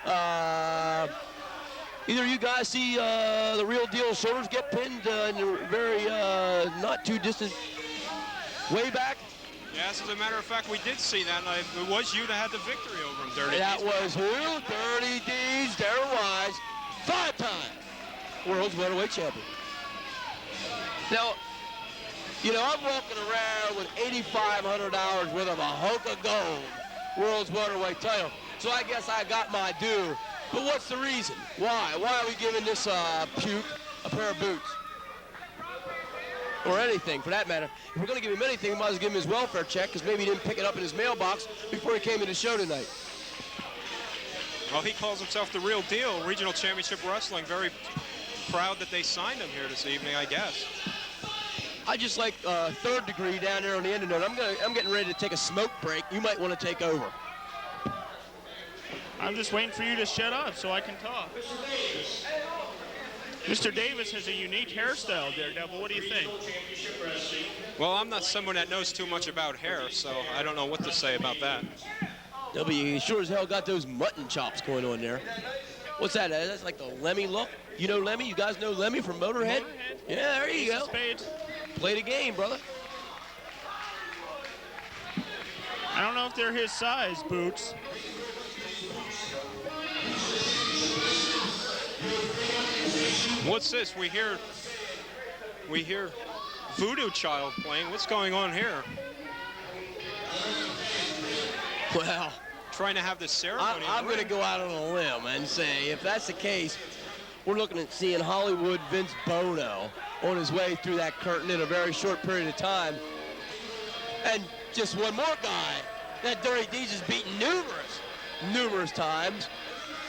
Either you guys see the real deal shoulders get pinned in the very not too distant way back? Yes, as a matter of fact, we did see that. And it was you that had the victory over him, Dirty D's. That was who? Dirty D's, Darren Wise, 5-time world's welterweight champion. Now, you know, I'm walking around with $8,500 worth of a hunk of gold world's welterweight title. So I guess I got my due. But what's the reason? Why? Why are we giving this puke a pair of boots? Or anything, for that matter. If we're going to give him anything, we might as well give him his welfare check, because maybe he didn't pick it up in his mailbox before he came to the show tonight. Well, he calls himself the real deal. Regional Championship Wrestling. Very proud that they signed him here this evening, I guess. I just like third degree down there on the end of it. I'm getting ready to take a smoke break. You might want to take over. I'm just waiting for you to shut up so I can talk. Mr. Davis has a unique hairstyle, Daredevil. What do you think? Well, I'm not someone that knows too much about hair, so I don't know what to say about that. W, sure as hell got those mutton chops going on there. What's that? That's like the Lemmy look. You know Lemmy? You guys know Lemmy from Motorhead? Yeah, there you go. Play the game, brother. I don't know if they're his size, Boots. What's this? We hear Voodoo Child playing. What's going on here? Well, trying to have this ceremony. I'm going to go out on a limb and say, if that's the case, we're looking at seeing Hollywood Vince Bono on his way through that curtain in a very short period of time. And just one more guy that Dirty D's has beaten numerous times.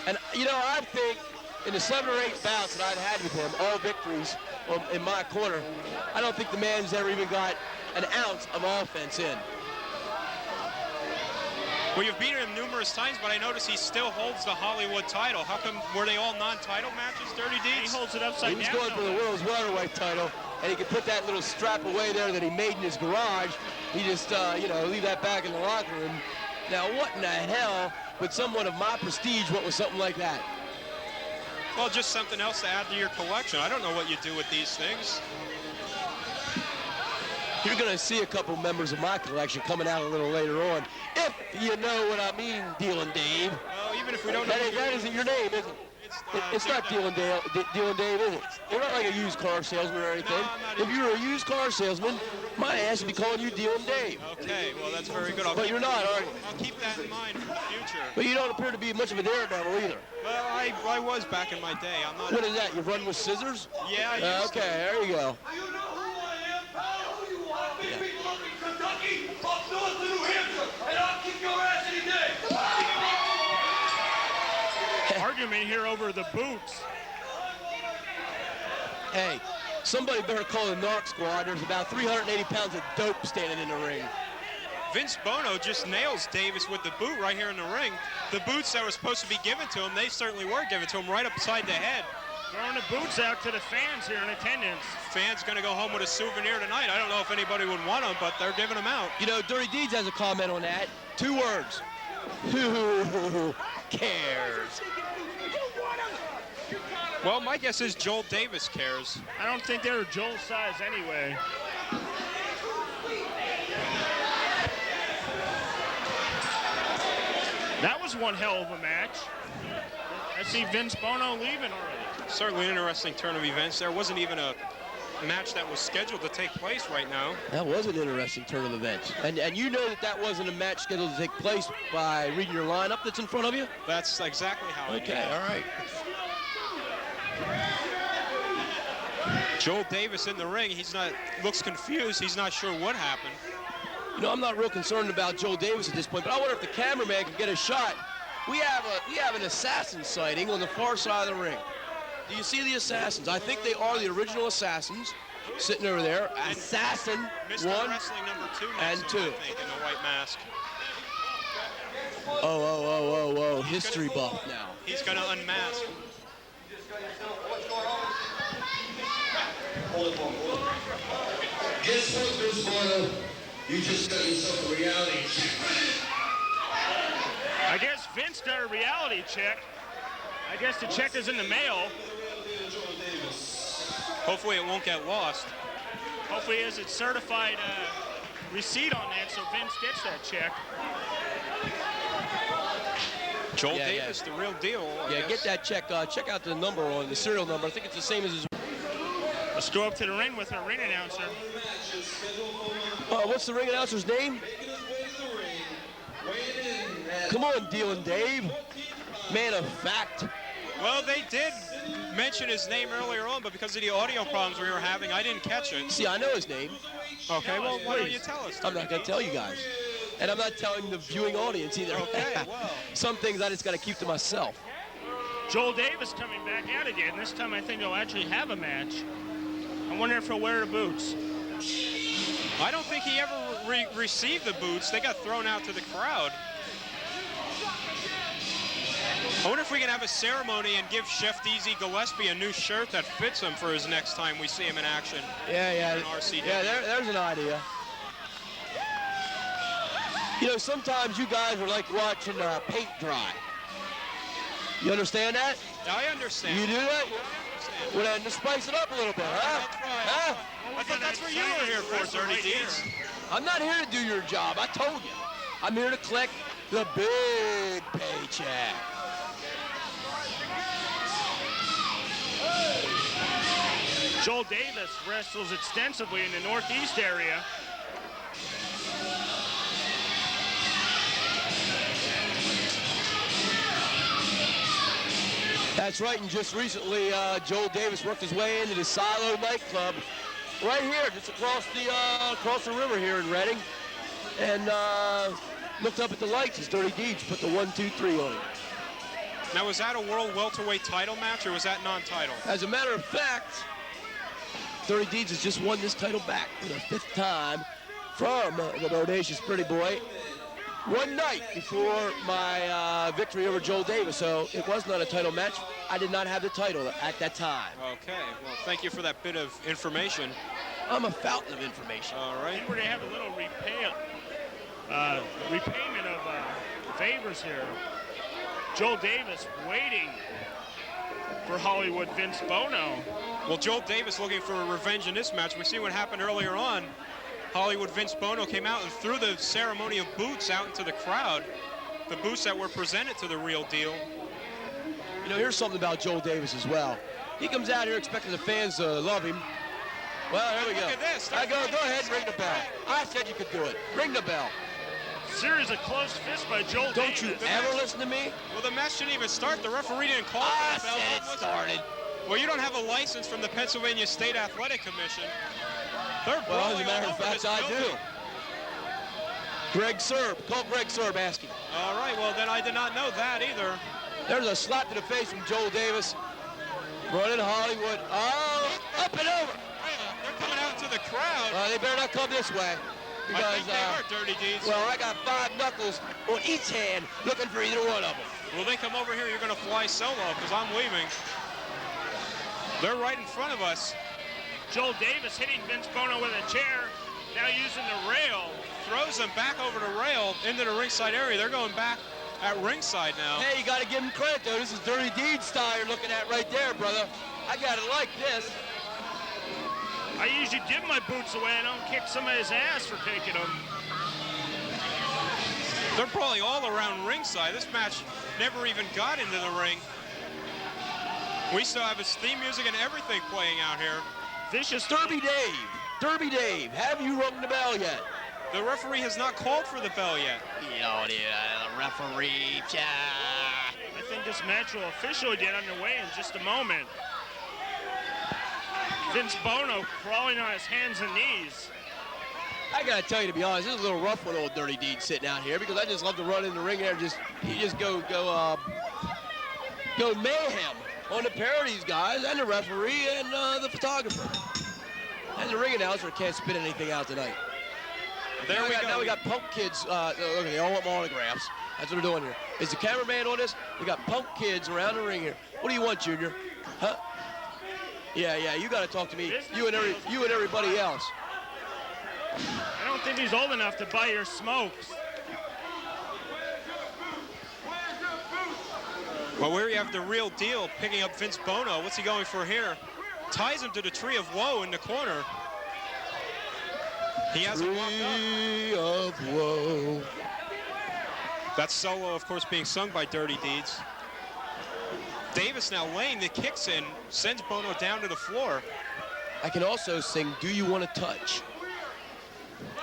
And, you know, I think in the 7 or 8 bouts that I've had with him, all victories in my corner, I don't think the man's ever even got an ounce of offense in. Well, you've beaten him numerous times, but I notice he still holds the Hollywood title. How come, were they all non-title matches, Dirty D? He holds it upside down. He was going for the world's welterweight title, and he could put that little strap away there that he made in his garage. He just, you know, leave that back in the locker room. Now, what in the hell would someone of my prestige want with something like that? Well, just something else to add to your collection. I don't know what you do with these things. You're going to see a couple members of my collection coming out a little later on, if you know what I mean, Dealin' Dave. Well, even if we don't know... That isn't your name, is it? It's not Dealin' Dave, is it? You're not like a used car salesman or anything. No, if you were a used car salesman, my ass would be calling you Dealin' Dave. Okay, well, that's very good. But you're not, are you? I'll keep that in mind for the future. But you don't appear to be much of a daredevil either. Well, I was back in my day. I'm not... What is that? You run with scissors? Yeah, I used to. There you go. Argument here over the boots. Hey, somebody better call the NARC squad. There's about 380 pounds of dope standing in the ring. Vince Bono just nails Davis with the boot right here in the ring. The boots that were supposed to be given to him, they certainly were given to him right upside the head. Throwing the boots out to the fans here in attendance. Fans going to go home with a souvenir tonight. I don't know if anybody would want them, but they're giving them out. You know, Dirty Deeds has a comment on that. 2 words. Who cares? Well, my guess is Joel Davis cares. I don't think they're Joel's size anyway. That was one hell of a match. I see Vince Bono leaving already. Certainly an interesting turn of events. There wasn't even a match that was scheduled to take place right now. That was an interesting turn of events. And you know that wasn't a match scheduled to take place by reading your lineup that's in front of you? That's exactly how it is. Okay, all right. Joel Davis in the ring. Looks confused. He's not sure what happened. You know, I'm not real concerned about Joel Davis at this point, but I wonder if the cameraman can get a shot. We have an assassin sighting on the far side of the ring. Do you see the assassins? I think they are the original assassins sitting over there. Assassin Mr. 1 Wrestling number 2 and 2. I think, in the white mask. Oh, history buff now. He's going to unmask. Guess what, Vince Bono? You just got yourself a reality check. I guess Vince got a reality check. I guess the check is in the mail. Hopefully it won't get lost. Hopefully he has a certified receipt on that so Vince gets that check. Joel Davis, the real deal. I guess. Get that check. Check out the number on the serial number. I think it's the same as his. Let's go up to the ring with our ring announcer. What's the ring announcer's name? Come on, Dealin' Dave. Man of fact. Well, they did mention his name earlier on, but because of the audio problems we were having, I didn't catch it. See, I know his name. Okay, well, why don't you tell us? I'm not going to tell you guys. And I'm not telling the viewing audience either. Okay, well. Some things I just got to keep to myself. Joel Davis coming back out again. This time I think they'll actually have a match. I wonder if he'll wear the boots. I don't think he ever received the boots. They got thrown out to the crowd. I wonder if we can have a ceremony and give Chef DZ Gillespie a new shirt that fits him for his next time we see him in action. Yeah. In RCW. Yeah, there's an idea. You know, sometimes you guys are like watching paint dry. You understand that? I understand. You do that? Well, then to spice it up a little bit, huh? That's right. Huh? I thought that's what you were here for, Dirty Deeds. I'm not here to do your job. I told you. I'm here to collect the big paycheck. Joel Davis wrestles extensively in the Northeast area. That's right, and just recently, Joel Davis worked his way into the Silo nightclub right here, just across the river here in Reading, and looked up at the lights as Dirty Deeds put the 1, 2, 3 on it. Now, was that a world welterweight title match, or was that non-title? As a matter of fact, Dirty Deeds has just won this title back for the 5th time from the Bodacious Pretty Boy. One night before my victory over Joel Davis, so it was not a title match. I did not have the title at that time. Okay, well, thank you for that bit of information. I'm a fountain of information. All right. And we're going to have a little repayment of favors here. Joel Davis waiting for Hollywood Vince Bono. Well, Joel Davis looking for a revenge in this match. We see what happened earlier on. Hollywood Vince Bono came out and threw the ceremony of boots out into the crowd. The boots that were presented to the real deal. You know, here's something about Joel Davis as well. He comes out here expecting the fans to love him. Well, here we go. Look at this. Go ahead and ring the bell. I said you could do it. Ring the bell. Series of close fists by Joel Davis. Don't you ever listen to me? Well, the match didn't even start. The referee didn't call I for the bell. said it started. Well, you don't have a license from the Pennsylvania State Athletic Commission. They're Well, as a brawling matter all of over fact, this I do. building. Greg Serb. Call Greg Serb, ask him. All right, well, then I did not know that either. There's a slap to the face from Joel Davis. Running Hollywood. Oh, up and over. They're coming out to the crowd. They better not come this way. Because, I think they are, Dirty Deeds. well, I got 5 knuckles on each hand looking for either one of them. Will they come over here? You're going to fly solo because I'm leaving. They're right in front of us. Joel Davis hitting Vince Bono with a chair, now using the rail. Throws them back over the rail into the ringside area. They're going back at ringside now. Hey, you got to give him credit, though. This is Dirty Deeds style you're looking at right there, brother. I got it like this. I usually give my boots away. I don't kick somebody's ass for taking them. They're probably all around ringside. This match never even got into the ring. We still have his theme music and everything playing out here. Vicious. Derby Dave, have you rung the bell yet? The referee has not called for the bell yet. The referee. I think this match will officially get underway in just a moment. Vince Bono crawling on his hands and knees. I gotta tell you, to be honest, this is a little rough with old Dirty Deeds sitting out here because I just love to run in the ring there and just go mayhem on the pair of these guys and the referee and the photographer. And the ring announcer can't spit anything out tonight. There we go. Now we got punk kids. Look, they all want autographs. That's what they're doing here. Is the cameraman on this? We got punk kids around the ring here. What do you want, Junior? Huh? Yeah, you got to talk to me. You and everybody else. I don't think he's old enough to buy your smokes. Well, where you have the real deal picking up Vince Bono. What's he going for here? Ties him to the tree of woe in the corner. He has a walk up. Tree of woe. That solo, of course, being sung by Dirty Deeds. Davis now laying the kicks in, sends Bono down to the floor. I can also sing Do You Want to Touch?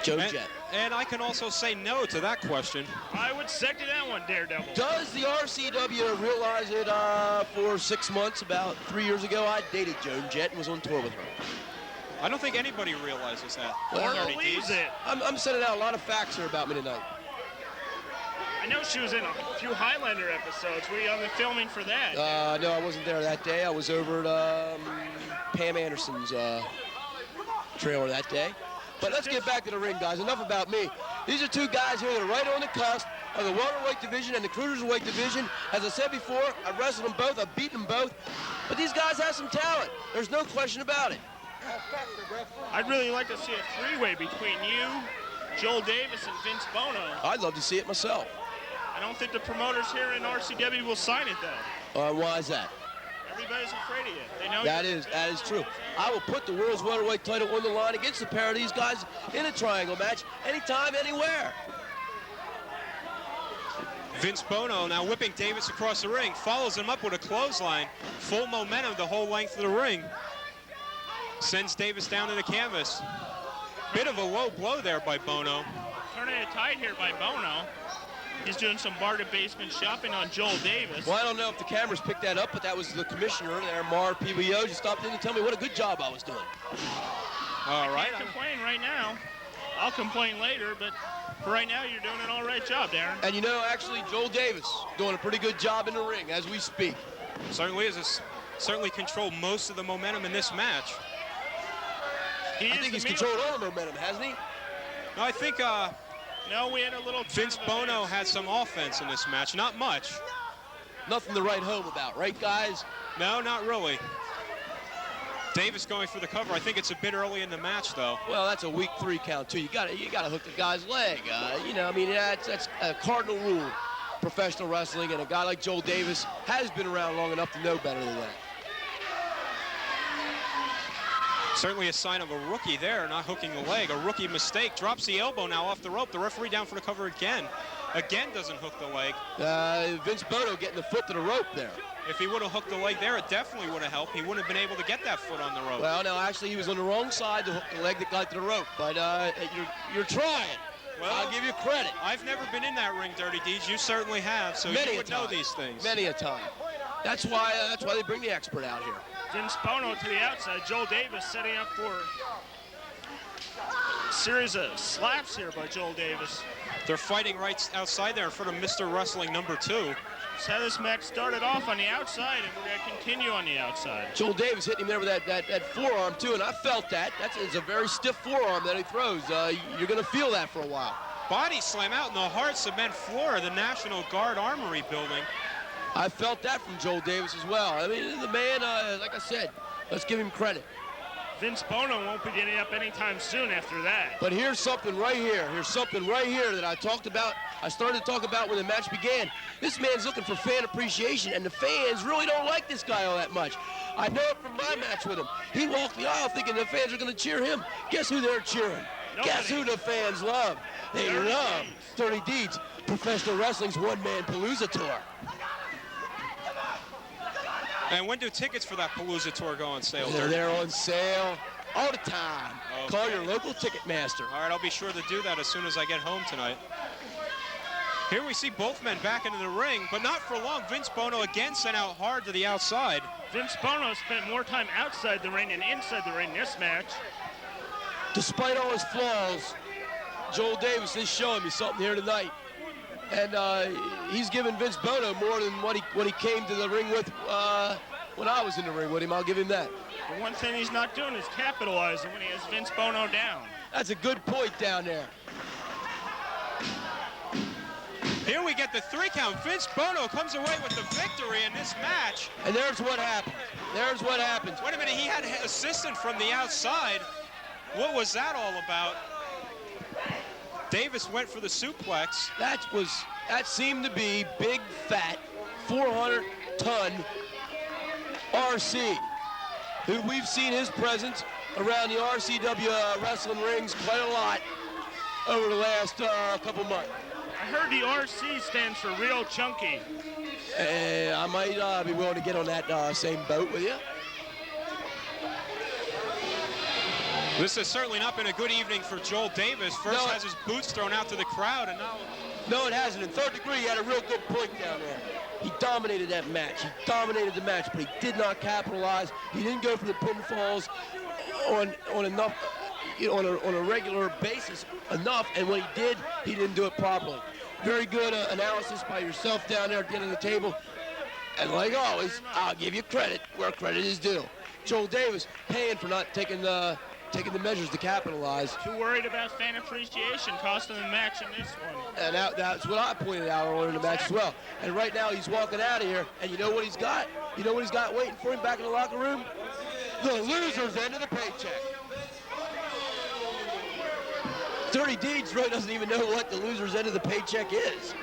Joe Jet. And I can also say no to that question. I would second that one, Daredevil. Does the RCW realize it for 6 months, about 3 years ago? I dated Joan Jett and was on tour with her. I don't think anybody realizes that. Well, Dirty believes Deeds. it. I'm sending out a lot of facts here about me tonight. I know she was in a few Highlander episodes. Were you on the filming for that? No, I wasn't there that day. I was over at Pam Anderson's trailer that day. But let's get back to the ring, guys. Enough about me. These are two guys here that are right on the cusp of the welterweight division and the cruiserweight division. As I said before, I've wrestled them both. I've beaten them both. But these guys have some talent. There's no question about it. I'd really like to see a three-way between you, Joel Davis, and Vince Bono. I'd love to see it myself. I don't think the promoters here in RCW will sign it, though. Why is that? Everybody's afraid of you. They know That is true. I will put the world's welterweight title on the line against a pair of these guys in a triangle match anytime, anywhere. Vince Bono now whipping Davis across the ring, follows him up with a clothesline. Full momentum the whole length of the ring. Sends Davis down to the canvas. Bit of a low blow there by Bono. Turning it tight here by Bono. He's doing some bar-to-basement shopping on Joel Davis. Well, I don't know if the cameras picked that up, but that was the commissioner there, Mar PBO, just stopped in to tell me what a good job I was doing. All right. I can't complain right now. I'll complain later, but for right now, you're doing an all right job, Darren. And you know, actually, Joel Davis doing a pretty good job in the ring as we speak. Certainly is. Certainly controlled most of the momentum in this match. I think he's controlled all the momentum, hasn't he? No, I think No, we had a little... Vince Bono had some offense in this match. Not much. Nothing to write home about, right, guys? No, not really. Davis going for the cover. I think it's a bit early in the match, though. Well, that's a weak 3 count, too. You got to hook the guy's leg. You know, I mean, that's a cardinal rule. Professional wrestling, and a guy like Joel Davis has been around long enough to know better than that. Certainly a sign of a rookie there, not hooking the leg. A rookie mistake. Drops the elbow now off the rope. The referee down for the cover again. Again doesn't hook the leg. Vince Bono getting the foot to the rope there. If he would have hooked the leg there, it definitely would have helped. He wouldn't have been able to get that foot on the rope. Well, no, actually, he was on the wrong side to hook the leg that got to the rope. But you're trying. Well, I'll give you credit. I've never been in that ring, Dirty Deeds. You certainly have, so you would know these things. Many a time. That's why they bring the expert out here. Vince Bono to the outside. Joel Davis setting up for a series of slaps here by Joel Davis. They're fighting right outside there in front of Mr. Wrestling number 2. That's how this match started off on the outside, and we're going to continue on the outside. Joel Davis hitting him there with that forearm, too, and I felt that. It's a very stiff forearm that he throws. You're going to feel that for a while. Body slam out in the hard cement floor of the National Guard Armory building. I felt that from Joel Davis as well. I mean, the man, like I said, let's give him credit. Vince Bono won't be getting up anytime soon after that. But here's something right here. Here's something right here that I talked about. I started to talk about when the match began. This man's looking for fan appreciation, and the fans really don't like this guy all that much. I know it from my match with him. He walked the aisle thinking the fans are going to cheer him. Guess who they're cheering? Nobody. Guess who the fans love? They love Dirty Deeds, Professional Wrestling's one-man Palooza tour. And when do tickets for that Palooza tour go on sale? They're on sale all the time. Okay. Call your local ticket master. All right, I'll be sure to do that as soon as I get home tonight. Here we see both men back into the ring, but not for long. Vince Bono again sent out hard to the outside. Vince Bono spent more time outside the ring than inside the ring this match. Despite all his flaws, Joel Davis is showing me something here tonight. And he's given Vince Bono more than what he came to the ring with when I was in the ring with him. I'll give him that. The one thing he's not doing is capitalizing when he has Vince Bono down. That's a good point down there. Here we get the 3 count. Vince Bono comes away with the victory in this match. And there's what happens. There's what happens. Wait a minute, he had an assistant from the outside. What was that all about? Davis went for the suplex. That seemed to be big, fat, 400 ton RC, who we've seen his presence around the RCW wrestling rings quite a lot over the last couple months. I heard the RC stands for real chunky. I might be willing to get on that same boat with you. This has certainly not been a good evening for Joel Davis. First has his boots thrown out to the crowd, and now... No, it hasn't. In third degree, he had a real good point down there. He dominated that match. He dominated the match, but he did not capitalize. He didn't go for the pinfalls on enough, on a regular basis enough, and when he did, he didn't do it properly. Very good analysis by yourself down there at the end of the table. And like always, I'll give you credit where credit is due. Joel Davis paying for not taking the measures to capitalize. Too worried about fan appreciation costing the match in this one. And that's what I pointed out earlier in the match as well. And right now he's walking out of here, and you know what he's got? You know what he's got waiting for him back in the locker room? The loser's end of the paycheck. Dirty Deeds really doesn't even know what the loser's end of the paycheck is.